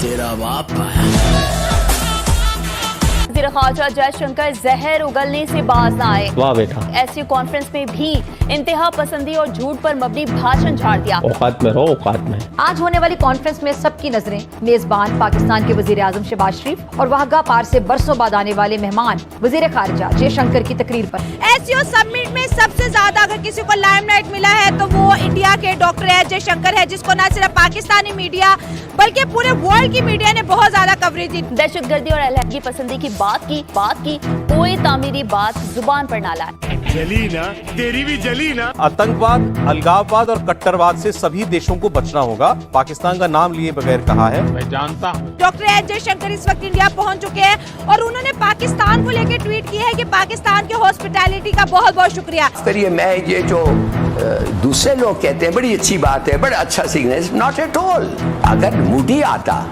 तेरा बाप वज़ीर ख़ारजा जयशंकर जहर उगलने से बाज न आए। वाह बेटा। ऐसी कॉन्फ्रेंस में भी इंतहा पसंदी और झूठ पर मबनी भाषण झाड़ दिया। औकात में रहो, औकात में। आज होने वाली कॉन्फ्रेंस में सबकी नजरें मेजबान पाकिस्तान के वजीर आजम शहबाज शरीफ और वाहगा पार से बरसों बाद आने वाले मेहमान वजीर खारजा जयशंकर की तकरीर पर। एससीओ समिट में सबसे ज्यादा अगर किसी को लाइमलाइट मिला है तो वो इंडिया के डॉक्टर एस जयशंकर है, जिसको न सिर्फ पाकिस्तानी मीडिया बल्कि पूरे वर्ल्ड की मीडिया ने बहुत ज्यादा कवरेज दी। दहशतगर्दी और अलहदगी पसंदी की बात की कोई तामीरी बात जुबान पर ना लाए। जली ना, तेरी भी जली ना। आतंकवाद, अलगाववाद और कट्टरवाद से सभी देशों को बचना होगा। पाकिस्तान का नाम लिए बगैर कहा है। मैं जानता हूँ डॉक्टर एस जयशंकर इस वक्त इंडिया पहुंच चुके हैं और उन्होंने पाकिस्तान को लेकर ट्वीट किया है कि पाकिस्तान के हॉस्पिटैलिटी का बहुत बहुत शुक्रिया। करिए, मैं ये जो दूसरे लोग कहते हैं बड़ी अच्छी बात है, बड़ा अच्छा सिग्नल, नॉट एट ऑल। अगर मोदी आता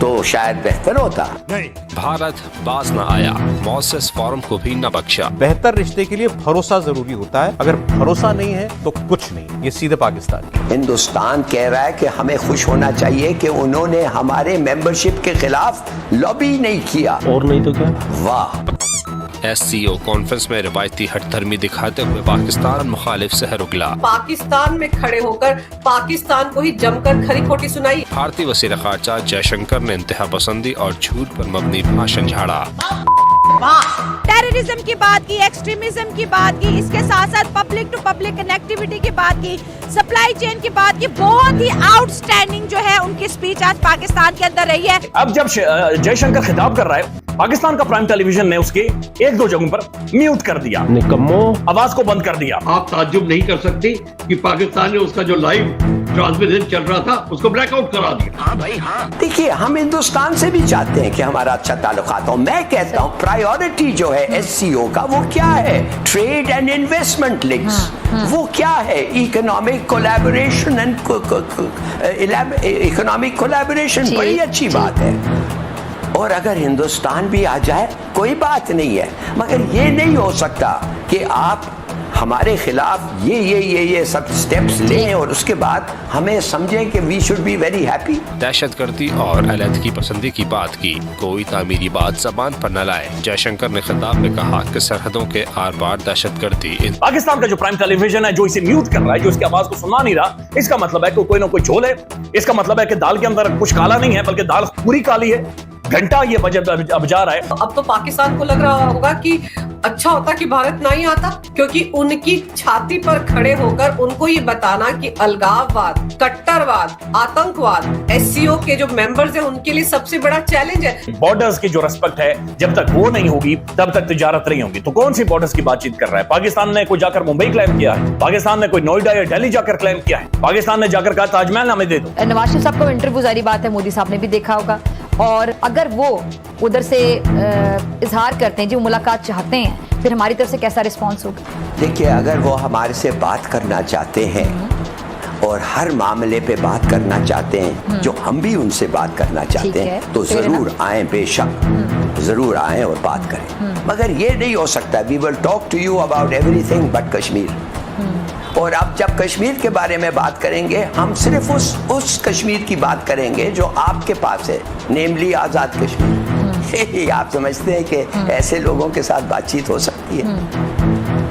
तो शायद बेहतर होता। नहीं, भारत बाज न आया, मौसेस फोरम को भी न बख्शा। बेहतर रिश्ते के लिए भरोसा जरूरी होता है। अगर भरोसा नहीं है तो कुछ नहीं। ये सीधे पाकिस्तान। हिंदुस्तान कह रहा है कि हमें खुश होना चाहिए कि उन्होंने हमारे मेंबरशिप के खिलाफ लॉबी नहीं किया। और नहीं तो क्या। वाह। एससीओ कॉन्फ्रेंस में रिवायती हठधर्मी दिखाते हुए पाकिस्तान मुखालिफ सहर उगला। पाकिस्तान में खड़े होकर पाकिस्तान को ही जमकर खरी खोटी सुनाई। भारतीय वज़ीर ख़ारजा जयशंकर ने इंतहा पसंदी और झूठ पर मबनी भाषण झाड़ा। टेररिज्म की बात की, एक्सट्रीमिज्म की बात की, इसके साथ साथ पब्लिक टू पब्लिक कनेक्टिविटी की बात की, सप्लाई चेन की बात की। बहुत ही आउटस्टैंडिंग जो है उनकी स्पीच आज पाकिस्तान के अंदर रही है। अब जब जयशंकर खिताब कर रहा है, पाकिस्तान का प्राइम टेलीविजन ने उसके एक दो जगहों पर म्यूट कर दिया, निकम्मो, आवाज को बंद कर दिया। आप ताज्जुब नहीं कर सकती कि पाकिस्तान ने उसका जो लाइव ट्रांसमिशन चल रहा था उसको ब्लैकआउट करा दिया। हाँ भाई हाँ। देखिए, हम हिंदुस्तान से भी चाहते हैं कि हमारा अच्छा ताल्लुकात हो। मैं कहता हूँ प्रायोरिटी जो है एससीओ का वो क्या है? Trade and investment links. वो क्या है? Economic collaboration and economic collaboration. बड़ी अच्छी बात है। और अगर हिंदुस्तान भी आ जाए कोई बात नहीं है, मगर ये नहीं हो सकता कि आप हमारे खिलाफ ये सब स्टेप्स लें और उसके बाद हमें समझें कि we should be very happy. दहशतगर्दी और अलहदगी पसंदी की बात की, कोई तामीरी बात जबान पर न लाए। जयशंकर ने खिताब में कहा कि सरहदों के आर पार दहशतगर्दी। पाकिस्तान का जो प्राइम टेलीविजन है जो इसे म्यूट कर रहा है, जो इसकी आवाज को सुनना नहीं रहा, इसका मतलब है कि कोई ना कोई झोल है। इसका मतलब है कि दाल के अंदर कुछ काला नहीं है बल्कि दाल पूरी काली है। घंटा ये बजट अब जा रहा है। अब तो पाकिस्तान को लग रहा होगा कि अच्छा होता कि भारत नहीं आता, क्योंकि उनकी छाती पर खड़े होकर उनको ये बताना कि अलगाववाद, कट्टरवाद, आतंकवाद एससीओ के जो मेंबर्स हैं उनके लिए सबसे बड़ा चैलेंज है। बॉर्डर्स की जो रिस्पेक्ट है, जब तक वो नहीं होगी तब तक तिजारत नहीं होगी। तो कौन सी बॉर्डर्स की बातचीत कर रहा है? पाकिस्तान ने कोई जाकर मुंबई क्लेम किया है? पाकिस्तान ने कोई नोएडा या दिल्ली जाकर क्लेम किया है? पाकिस्तान ने जाकर कहा ताजमहल हमें दे दो। नवाज शरीफ साहब को इंटरव्यू जारी बात है मोदी साहब ने भी देखा होगा, और अगर वो उधर से इजहार करते हैं जो मुलाकात चाहते हैं, फिर हमारी तरफ से कैसा रिस्पॉन्स होगा? देखिए, अगर वो हमारे से बात करना चाहते हैं और हर मामले पे बात करना चाहते हैं जो हम भी उनसे बात करना चाहते हैं, तो जरूर आए, बेशक जरूर आए और बात करें। मगर ये नहीं हो सकता we will talk to you about everything but Kashmir. और अब जब कश्मीर के बारे में बात करेंगे, हम सिर्फ उस कश्मीर की बात करेंगे जो आपके पास है, नेमली आजाद कश्मीर। आप समझते हैं कि ऐसे लोगों के साथ बातचीत हो सकती है?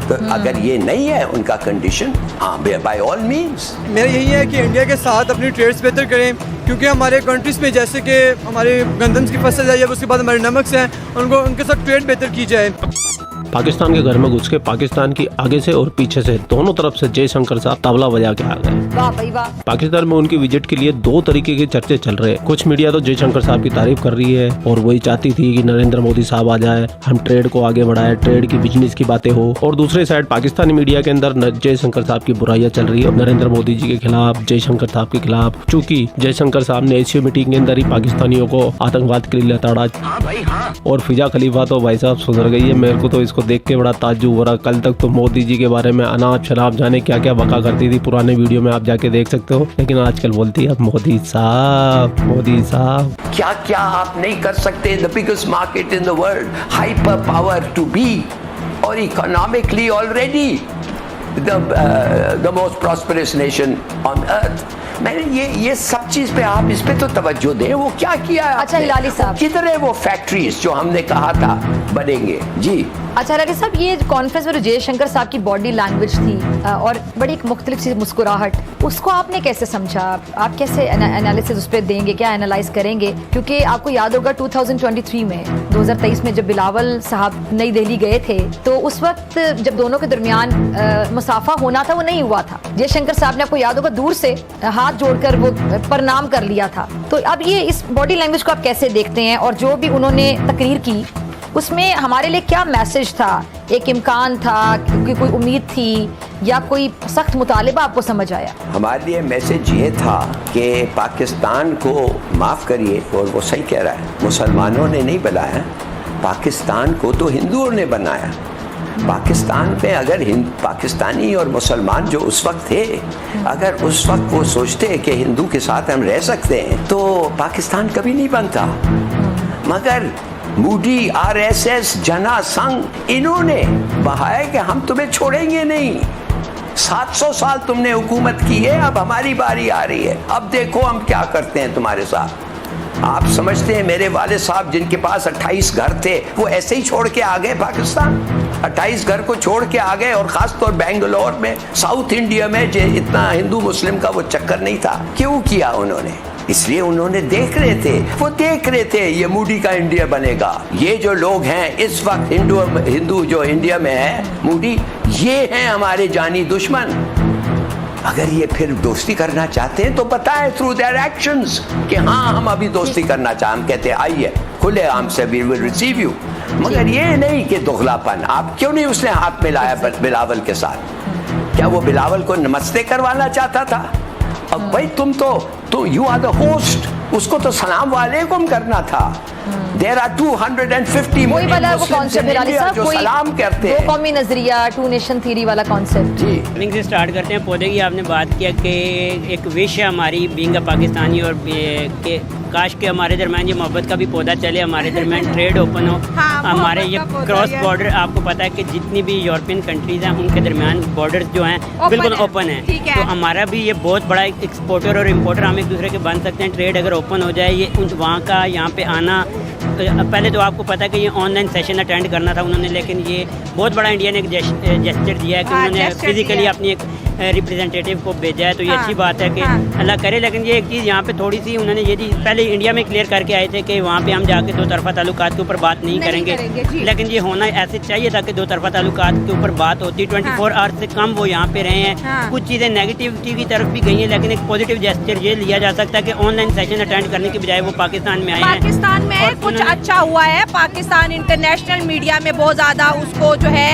तो अगर ये नहीं है उनका कंडीशन, हाँ, बाय ऑल मीन्स। मेरा यही है कि इंडिया के साथ अपनी ट्रेड्स बेहतर करें, क्योंकि हमारे कंट्रीज में जैसे कि हमारे गंदम की फसल है, उसके बाद हमारे नमक हैं, उनके साथ ट्रेड बेहतर की जाए। पाकिस्तान के घर में घुस के पाकिस्तान की आगे से और पीछे से दोनों तरफ से जयशंकर साहब तबला बजा के आ गए। वाह भाई वाह। पाकिस्तान में उनकी विजिट के लिए दो तरीके के चर्चे चल रहे हैं। कुछ मीडिया तो जयशंकर साहब की तारीफ कर रही है और वही चाहती थी कि नरेंद्र मोदी साहब आ जाए, हम ट्रेड को आगे बढ़ाए, ट्रेड की बिजनेस की बातें हो। और दूसरे साइड पाकिस्तानी मीडिया के अंदर जयशंकर साहब की बुराइयां चल रही है, नरेंद्र मोदी जी के खिलाफ, जयशंकर साहब के खिलाफ। चूंकि जयशंकर साहब ने एशिया मीटिंग के अंदर ही पाकिस्तानियों को आतंकवाद के लिए लताड़ा, और फिजा खलीफा तो भाई साहब सुधर गई है। मेरे को तो इसको को देख के बड़ा ताज्जुब हो रहा। कल तक तो मोदी जी के बारे में अनाप शनाप जाने क्या क्या बका करती थी, पुराने वीडियो में आप जाके देख सकते हो, लेकिन आजकल बोलती है मोदी साहब, मोदी साहब। क्या क्या आप नहीं कर सकते। The biggest market in the world, hyper power to be, और economically already the most prosperous nation on earth. मैंने ये सब चीज पे आप इस पे तो तवज्जो दें। वो क्या किया है? अच्छा हिलाली साहब, किधर है वो फैक्ट्रीज जो हमने कहा था बनेंगे? जी अच्छा हिलाली साहब, ये कॉन्फ्रेंस में जो जयशंकर साहब की बॉडी लैंग्वेज थी और बड़ी एक मुख्तलिफ सी मुस्कुराहट, उसको आपने कैसे समझा? आप कैसे एनालिसिस उस पर देंगे, क्या एनालाइज करेंगे? क्योंकि आपको याद होगा 2023 में 2023 में जब बिलावल साहब नई दिल्ली गए थे, तो उस वक्त जब दोनों के दरमियान मुसाफा होना था वो नहीं हुआ था। जयशंकर साहब ने, आपको याद होगा, दूर से हाथ जोड़कर वो प्रणाम कर लिया था। तो अब ये इस बॉडी लैंग्वेज को आप कैसे देखते हैं? और जो भी उन्होंने तकरीर की उसमें हमारे लिए क्या मैसेज था? एक इम्कान था कि कोई उम्मीद थी, या कोई सख्त मुतालिबा आपको समझ आया? हमारे लिए मैसेज ये था कि पाकिस्तान को माफ़ करिए, और वो सही कह रहा है, मुसलमानों ने नहीं बनाया, पाकिस्तान को तो हिंदुओं ने बनाया। पाकिस्तान में अगर पाकिस्तानी और मुसलमान जो उस वक्त थे, अगर उस वक्त वो सोचते कि हिंदू के साथ हम रह सकते हैं, तो पाकिस्तान कभी नहीं बनता। मगर मूडी, आरएसएस, जना संघ, इन्होंने बहाया कि हम तुम्हें छोड़ेंगे नहीं। 700 साल तुमने हुकूमत की है, अब हमारी बारी आ रही है, अब देखो हम क्या करते हैं तुम्हारे साथ। आप समझते हैं मेरे वाले साहब जिनके पास 28 घर थे, वो ऐसे ही छोड़ के आ गए पाकिस्तान? 28 घर को छोड़ के आ गए, और खासतौर बेंगलोर में, साउथ इंडिया में इतना हिंदू मुस्लिम का वो चक्कर नहीं था। क्यों किया उन्होंने? इसलिए उन्होंने देख रहे थे ये मूडी का इंडिया बनेगा। ये जो लोग हैं इस वक्त हिंदू जो इंडिया में है, मूडी, ये हैं हमारे जानी दुश्मन। अगर ये फिर दोस्ती करना चाहते हैं तो बताएं थ्रू देयर एक्शंस कि हाँ हम अभी दोस्ती करना चाहते हैं। कहते आइए खुले आम से, वी विल रिसीव यू। मगर ये नहीं कि दोगलापन। आप क्यों नहीं उसने हाथ मिलाया बिलावल के साथ? क्या वो बिलावल को नमस्ते करवाना चाहता था? अब भाई तुम तो यू आर द होस्ट, उसको तो सलाम वालेकुम करना था। There are 250 million Muslims in India जो सलाम करते हैं। दो कौमी नजरिया, टू नेशन थ्योरी वाला कॉन्सेप्ट। जी लिंक से स्टार्ट करते हैं। पौधे की आपने बात किया कि एक विश है हमारी बीइंग अ पाकिस्तानी, और के काश के हमारे दरमियान ये मोहब्बत का भी पौधा चले, हमारे दरमियान ट्रेड ओपन हो। हमारे ये क्रॉस बॉर्डर, आपको पता है कि जितनी भी यूरोपियन कंट्रीज हैं उनके दरमियान बॉर्डर्स जो हैं बिल्कुल ओपन है। तो हमारा भी ये बहुत बड़ा एक्सपोर्टर और इम्पोर्टर हम एक दूसरे के बन सकते हैं। ट्रेड अगर ओपन हो जाए, ये वहाँ का यहाँ पे आना, पहले तो आपको पता है कि ये ऑनलाइन सेशन अटेंड करना था उन्होंने, लेकिन ये बहुत बड़ा इंडिया ने एक जेस्चर दिया है कि उन्होंने फिजिकली अपनी एक रिप्रेजेंटेटिव को भेजा है। तो ये अच्छी बात है कि अल्लाह करे। लेकिन ये एक चीज़ यहाँ पे थोड़ी सी उन्होंने ये पहले इंडिया में क्लियर करके आए थे कि वहाँ पे हम जाके दो तरफा ताल्लुकात के ऊपर बात नहीं करेंगे, लेकिन ये होना ऐसे चाहिए था कि दो तरफा ताल्लुकात के ऊपर बात होती। 24 आवर्स से कम वो यहाँ पे रहे हैं। कुछ चीज़ें नेगेटिविटी की तरफ भी गई हैं, लेकिन एक पॉजिटिव जेस्चर ये लिया जा सकता है कि ऑनलाइन सेशन अटेंड करने की बजाय वो पाकिस्तान में आए हैं। पाकिस्तान में कुछ अच्छा हुआ है। पाकिस्तान इंटरनेशनल मीडिया में बहुत ज़्यादा उसको जो है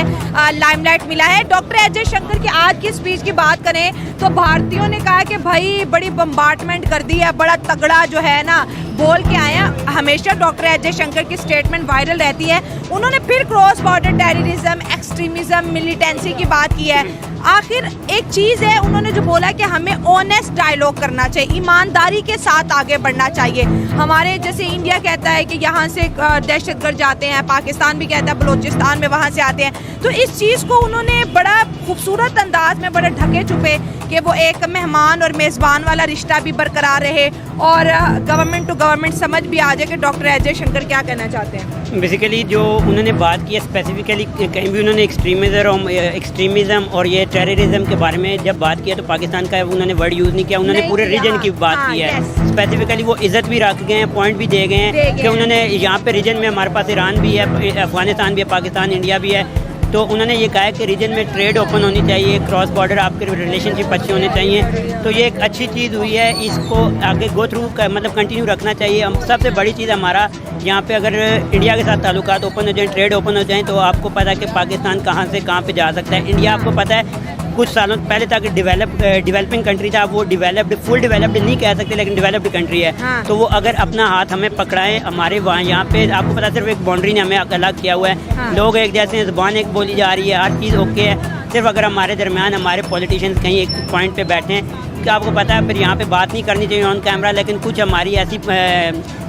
लाइमलाइट मिला है। डॉक्टर एस जयशंकर की आज की स्पीच की बात करें तो भारतीयों ने कहा कि भाई बड़ी बम्बार्टमेंट कर दी है, बड़ा तगड़ा जो है ना बोल के आए हैं। हमेशा डॉक्टर एस जयशंकर की स्टेटमेंट वायरल रहती है। उन्होंने फिर cross border terrorism, extremism, militancy की बात की है। आखिर एक चीज़ है, उन्होंने जो बोला कि हमें ऑनेस्ट डायलॉग करना चाहिए, ईमानदारी के साथ आगे बढ़ना चाहिए। हमारे जैसे इंडिया कहता है कि यहाँ से दहशतगर्द जाते हैं, पाकिस्तान भी कहता है बलूचिस्तान में वहाँ से आते हैं। तो इस चीज़ को उन्होंने बड़ा खूबसूरत अंदाज में, बड़े ढके छुपे कि वो एक मेहमान और मेज़बान वाला रिश्ता भी बरकरार रहे, और गवर्नमेंट टू गवर्नमेंट समझ भी आ जाए कि डॉक्टर एस जयशंकर क्या कहना चाहते हैं। बेसिकली जो उन्होंने बात की है स्पेसिफिकली, कहीं भी उन्होंने एक्सट्रीमिज़म और ये टेररिज्म के बारे में जब बात किया तो पाकिस्तान का उन्होंने वर्ड यूज़ नहीं किया। उन्होंने पूरे रीजन की बात की है। स्पेसिफिकली वो इज़्ज़त भी रख गए हैं, पॉइंट भी दे गए हैं कि उन्होंने यहाँ पे रीजन में हमारे पास ईरान भी है, अफगानिस्तान भी है, पाकिस्तान, इंडिया भी है। तो उन्होंने ये कहा है कि रीजन में ट्रेड ओपन होनी चाहिए, क्रॉस बॉर्डर आपके रिलेशनशिप अच्छे होने चाहिए। तो ये एक अच्छी चीज़ हुई है, इसको आगे गो थ्रू मतलब कंटिन्यू रखना चाहिए। हम सबसे बड़ी चीज़ हमारा यहाँ पे अगर इंडिया के साथ ताल्लुकात ओपन हो जाए, ट्रेड ओपन हो जाए, तो आपको पता है कि पाकिस्तान कहाँ से कहाँ पे जा सकता है। इंडिया आपको पता है कुछ सालों पहले तक डेवलपिंग कंट्री था, वो फुल डेवलप्ड नहीं कह सकते लेकिन डेवलप्ड कंट्री है। हाँ। तो वो अगर अपना हाथ हमें पकड़ाएं, हमारे वहाँ यहाँ पे आपको पता सिर्फ एक बाउंड्री ने हमें अलग किया हुआ है। हाँ। लोग एक जैसे हैं, ज़ुबान एक बोली जा रही है, हर चीज़ ओके है। सिर्फ अगर हमारे दरमियान हमारे पॉलिटिशियंस कहीं एक पॉइंट पे बैठे हैं कि आपको पता है फिर यहाँ पे बात नहीं करनी चाहिए ऑन कैमरा, लेकिन कुछ हमारी ऐसी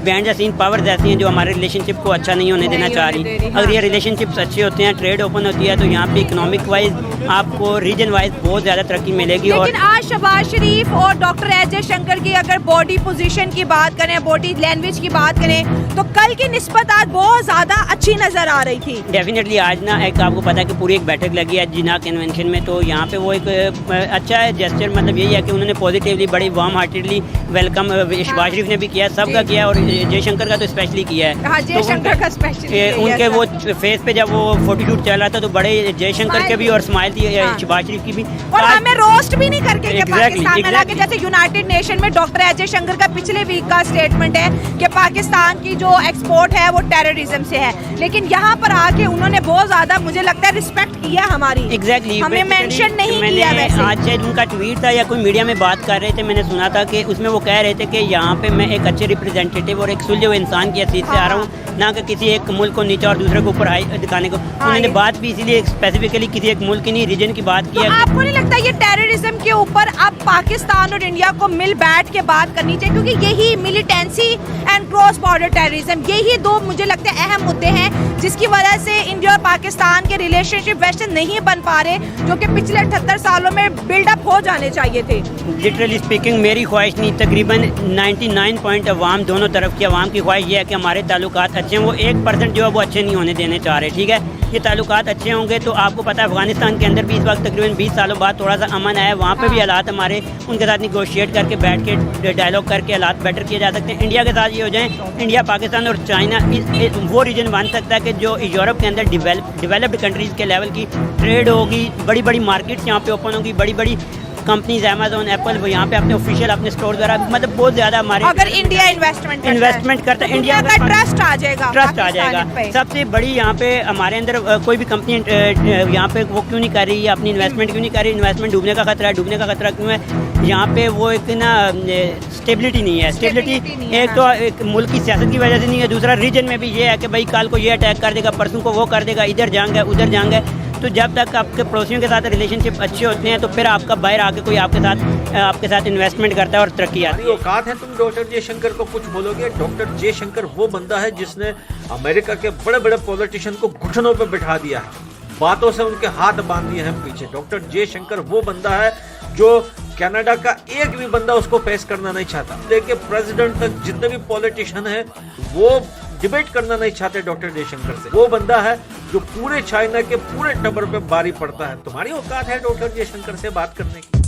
बैंड सीन पावर्स ऐसी हैं जो हमारे रिलेशनशिप को अच्छा नहीं होने देना चाह रही। अगर ये रिलेशनशिप्स अच्छे होते हैं, ट्रेड ओपन होती है, तो यहाँ पे इकोनॉमिक वाइज आपको रीजन वाइज बहुत ज़्यादा तरक्की मिलेगी। लेकिन आज शहबाज शरीफ और डॉक्टर एजे शंकर की अगर बॉडी पोजीशन की बात करें, बॉडी लैंग्वेज की बात करें, तो कल की निस्बत आज बहुत ज़्यादा अच्छी नज़र आ रही थी। डेफिनेटली आज ना एक आपको पता है कि पूरी एक बैठक लगी है जिना कन्वेंशन में, तो यहाँ पे वो एक अच्छा है जेस्चर, मतलब यही है कि उन्होंने पॉजिटिवली बड़ी वार्म हार्टेडली वेलकम शहबाज शरीफ ने भी किया, सबका किया, और जयशंकर का तो स्पेशली किया है। हाँ, जयशंकर का स्पेशली उनके वो फेस पे जब वो फोटोशूट चल रहा था तो बड़े जयशंकर के भी और स्माइल थी शहबाज शरीफ की भी, और हमें रोस्ट भी नहीं करके पाकिस्तान में लाके, जैसे यूनाइटेड नेशन में डॉक्टर एजे शंकर का पिछले वीक का स्टेटमेंट है कि पाकिस्तान की जो एक्सपोर्ट है वो टेररिज्म से है, लेकिन यहाँ पर आके उन्होंने बहुत ज्यादा मुझे लगता है रिस्पेक्ट किया हमारी। एग्जैक्टली हमें मेंशन नहीं किया। वैसे आज शायद उनका ट्वीट था या कोई मीडिया में बात कर रहे थे, मैंने सुना था कि उसमें वो कह रहे थे कि यहाँ पे मैं एक अच्छे रिप्रेजेंटेटिव और एक सुलझे हुए इंसान की हैसियत से आ रहा हूँ, ना कि किसी एक मुल्क को नीचे और दूसरे को ऊपर दिखाने को। उन्होंने बात भी इसीलिए स्पेसिफिकली किसी एक मुल्क की नहीं, रीजन की बात की है। आपको नहीं लगता ये टेररिज्म के ऊपर अब पाकिस्तान और इंडिया को मिल बैठ के बात करनी चाहिए, क्योंकि यही militancy and cross border terrorism, यही दो मुझे लगता है अहम मुद्दे हैं जिसकी वजह से इंडिया और पाकिस्तान के रिलेशनशिप वैसे नहीं बन पा रहे, जो कि पिछले 78 सालों में बिल्डअप हो जाने चाहिए थे। लिटरली स्पीकिंग मेरी ख्वाहिश नहीं, तकरीबन 99 पॉइंट अवाम, दोनों तरफ की अवाम की ख्वाहिश ये है कि हमारे ताल्लुकात अच्छे हैं। वो 1% जो है वो अच्छे नहीं होने देने चाह रहे, ठीक है। ये ताल्लुकात अच्छे होंगे तो आपको पता है अफगानिस्तान के अंदर भी इस वक्त तकरीबन 20 सालों बाद थोड़ा सा अमन आया, वहाँ पे भी हालात हमारे उनके साथ निगोशिएट करके बैठ के डायलॉग करके हालात बेटर किए जा सकते हैं। इंडिया के साथ ये हो जाए, इंडिया पाकिस्तान और चाइना वो रीजन बन सकता है कि जो यूरोप के अंदर डेवलप्ड कंट्रीज़ के लेवल की ट्रेड होगी, बड़ी बड़ी मार्केट्स यहाँ पे ओपन होगी, बड़ी बड़ी कंपनीज अमेजोन एप्पल वो यहाँ पे अपने ऑफिशियल अपने स्टोर द्वारा, मतलब बहुत ज्यादा हमारे अगर इंडिया इन्वेस्टमेंट करता है इंडिया का ट्रस्ट आ जाएगा। सबसे बड़ी यहाँ पे हमारे अंदर कोई भी कंपनी यहाँ पे वो क्यों नहीं कर रही है, अपनी इन्वेस्टमेंट क्यों नहीं कर रही, इन्वेस्टमेंट डूबने का खतरा है, डूबने का खतरा क्यों है, यहाँ पे वो एक ना स्टेबिलिटी नहीं है। स्टेबिलिटी एक तो एक मुल्क की सियासत की वजह से नहीं है, दूसरा रीजन में भी ये है कि भाई कल को ये अटैक कर देगा, परसों को वो कर देगा, इधर जाएंगे उधर जाएंगे। तो जब तक आपके पड़ोसियों के साथ रिलेशनशिप अच्छे होते हैं तो फिर आपका बाहर आके कोई आपके साथ इन्वेस्टमेंट करता है और तरक्की आती है। औकात है तुम डॉक्टर जयशंकर को कुछ बोलोगे? डॉक्टर जयशंकर वो बंदा है जिसने अमेरिका के बड़े बड़े पॉलिटिशियन को घुटनों पे बिठा दिया है, बातों से उनके हाथ बांध दिए हैं पीछे। डॉक्टर जयशंकर वो बंदा है जो कनाडा का एक भी बंदा उसको फेस करना नहीं चाहता, लेकिन प्रेसिडेंट तक जितने भी पॉलिटिशियन है वो डिबेट करना नहीं चाहते डॉक्टर जयशंकर से। वो बंदा है जो पूरे चाइना के पूरे टबर पे बारी पड़ता है। तुम्हारी औकात है डॉक्टर जयशंकर से बात करने की?